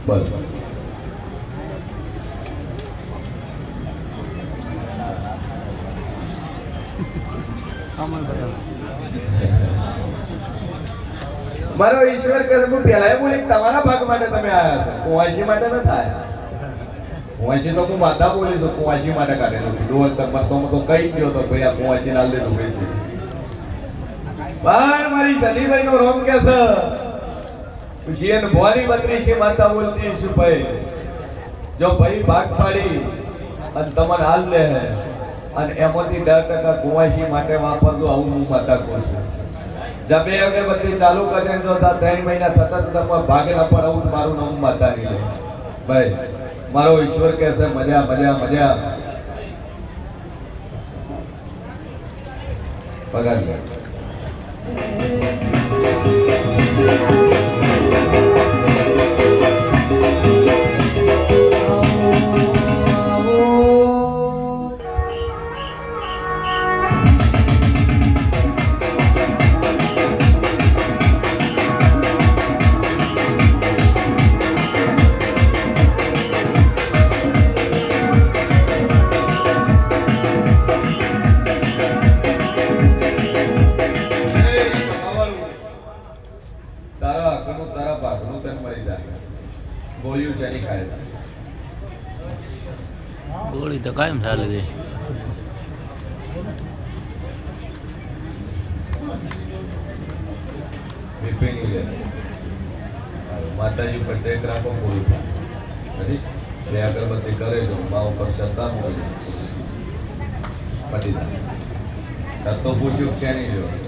બસ મારો ઈશ્વર કહે હું પહેલા બોલી તમારા ભાગ માટે તમે આવ્યા છો કુંવાસી માટે ન થાય કુંવાસી તો હું માતા બોલી છું કુંવાસી માટે કાઢેલું ડોલ તો કઈ ગયો તો ભાઈ આ કુંવાસી ના લીધું છે પણ મારી સદીભાઈ નો રોમ કે છે ખુશીન ભવાની બત્રી છે માતા બોલતી છું ભાઈ જો ભાઈ ભાગ પાડી અને તમને હાલ લે અને એમાંથી 10% કુંવાસી માટે વાપરજો આવું હું માતા કહું છું જબે અગરબત્તી ચાલુ કરીને જો 3 મહિના સતત ભાગે ન પડાવું મારું નામ માતા નહીં લે ભાઈ મારો ઈશ્વર કહે છે મજા મજા મજા પગાર લે તારા ભાગનું તને મળી જાય ગોળીઓ શેની ખાય છે ગોળી તો કાયમ ચાલે છે વિપિની લે માતાજી પર ટેક રાખો ગોળી નથી બે અગરબત્તી કરે જો મા ઉપર શ્રદ્ધા મૂકી પતી તો પૂછ્યું શેની લ્યો